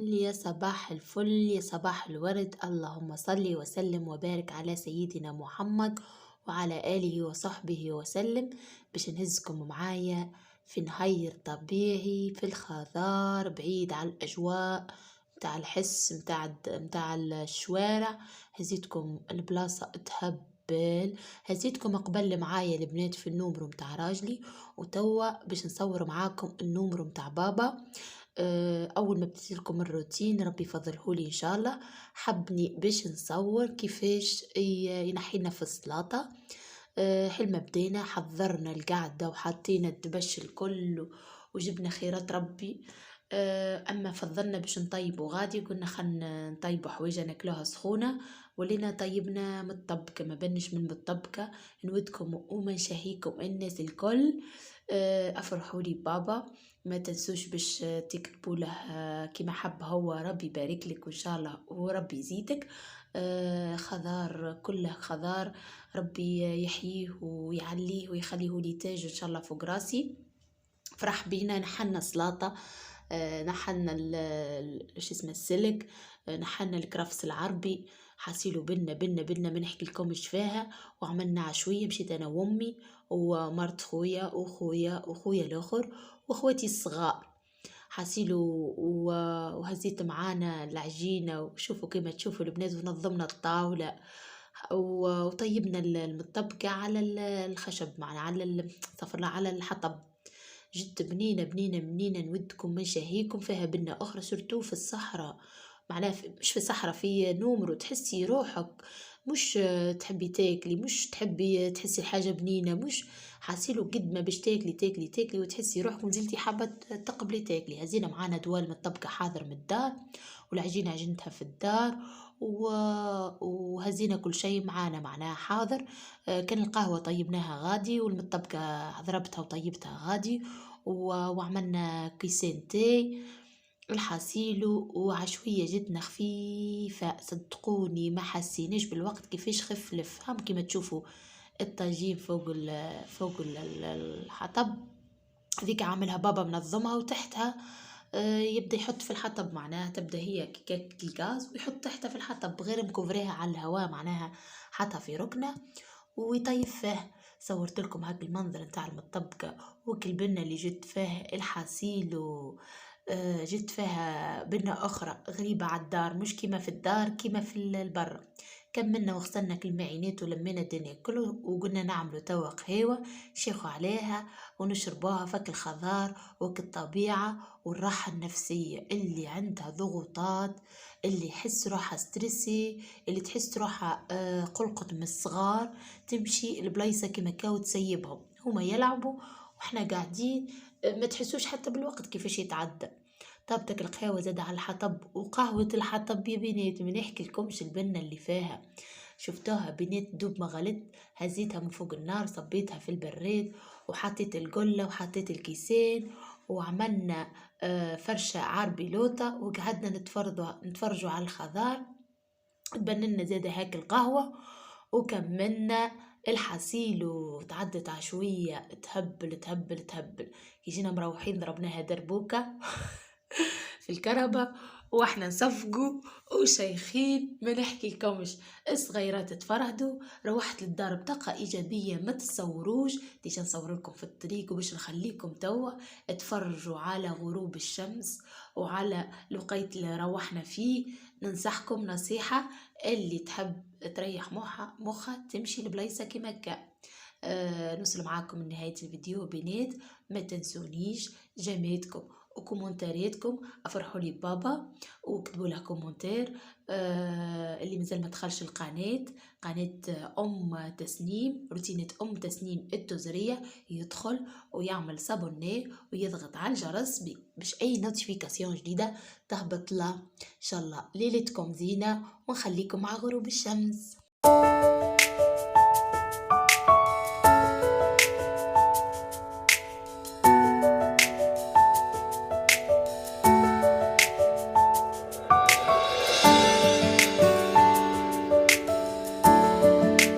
يا صباح الفل، يا صباح الورد. اللهم صل وسلم وبارك على سيدنا محمد وعلى آله وصحبه وسلم. باش نهزكم معايا في نهير طبيعي في الخضار بعيد عن الأجواء متاع الحس متاع الشوارع. هزيتكم البلاصة تهبل. هزيتكم قبل معايا البنات في النومرو متاع راجلي، وتوا باش نصور معاكم النومرو متاع بابا. اول ما بديت لكم الروتين ربي يفضلهولي ان شاء الله. حبني باش نصور كيفاش ينحي لنا في السلطه. حل ما بدينا حضرنا القعده وحطينا الدبش الكل وجبنا خيرات ربي. اما فضلنا باش نطيبوا غادي، قلنا خلنا نطيبوا حويجه ناكلوها سخونه، ولينا طيبنا متطبكه ما بنش من متطبكه. نودكم وما نشهيكم الناس الكل. افرحوا لي بابا. ما تنسوش باش تكتبوا له كما حب هو، ربي يبارك لك وان شاء الله وربي يزيدك. خضار كله خضار، ربي يحييه ويعليه ويخليه لي تاج ان شاء الله فوق راسي. فرح بينا نحنا سلاطة، نحنا شو اسمه السلك، نحنا الكرفس العربي. حاسيلو بنا ما نحكي لكم ايش فيها. وعملنا عشوية، مشيت انا وامي ومرت خويا وخويا الاخر واخواتي الصغار حاسيلو. وهزيت معانا العجينة، وشوفوا كما تشوفوا البنات ونظمنا الطاولة وطيبنا المطبقة على الخشب معنا على الحطب. جد بنينة نودكم من شهيكم فيها بنة أخرى، سورتو في الصحراء. معناها مش في الصحراء، في نومرو تحسي روحك مش تحبي تاكلي، مش تحبي تحسي الحاجة بنينة، مش حاسيلو قد ما باش تاكلي وتحسي روحك نزلتي حابة تقبلي تاكلي. هزينا معانا دوال متطبقة حاضر من الدار، والعجينة عجنتها في الدار وهزينا كل شيء معانا معناها حاضر. كان القهوة طيبناها غادي، والمطبقة ضربتها وطيبتها غادي، وعملنا كيسين تاي الحاسيلو وعشوية جتنا خفيفة. صدقوني ما حسيناش بالوقت كيفاش خفلف. هم كما تشوفوا الطاجين فوق الحطب، هذيك عاملها بابا منظمها، وتحتها يبدأ يحط في الحطب، معناها تبدأ هي كيكة الغاز ويحط تحتها في الحطب غير مكوفريها على الهواء، معناها حطها في ركنة ويطيب فيه. صورت لكم هاك المنظر نتاع المطبقة وكل بنة اللي جت فيه الحاسيل جت فيها بنة أخرى غريبة على الدار، مش كيما في الدار كيما في البر. كملنا وغسلنا كل المعينات ولمينا الدنيا كله، وقلنا نعملوا توا قهوة شيخوا عليها ونشربوها فك الخضار وك الطبيعة والراحة النفسية. اللي عندها ضغوطات، اللي يحس روحها ستريسي، اللي تحس روحها قلقت من الصغار، تمشي البلايصة كما كاو تسيبهم هما يلعبوا واحنا قاعدين. ما تحسوش حتى بالوقت كيفاش يتعدى. طابتك القهوة زاد على الحطب، وقهوة الحطب يا بنات ما نحكي لكمش البنة اللي فيها. شفتوها بنات دوب ما غلت، هزيتها من فوق النار صبيتها في البريد وحطيت القلة وحطيت الكيسين وعملنا فرشة عربي لوطة، وقعدنا نتفرجوا على الخضار. بننا زاد هاك القهوة وكملنا الحسيل، وتعدت عشوية تهبل. يجينا مروحين ضربناها دربوكة في الكربة واحنا نصفقوا وشيخين ما نحكي لكمش. الصغيرات تفرهدوا، روحت للدار بطاقة إيجابية ما تتصوروش. ديش نصور لكم في الطريق وباش نخليكم توا تفرجوا على غروب الشمس وعلى الوقت اللي روحنا فيه. ننصحكم نصيحة، اللي تحب تريح مخها تمشي لبلايصة كما كا. نوصل معاكم لنهاية الفيديو بنات. ما تنسونيش جميتكم وكومنتارياتكم. افرحوا لي بابا وكتبوا له كومنتير. اللي مازال ما دخلش القناة، قناة ام تسنيم، روتينة ام تسنيم التوزرية، يدخل ويعمل سابوني ويضغط على الجرس باش اي نوتيفيكاسيون جديدة تهبط له. ان شاء الله ليلتكم زينة ونخليكم مع غروب الشمس.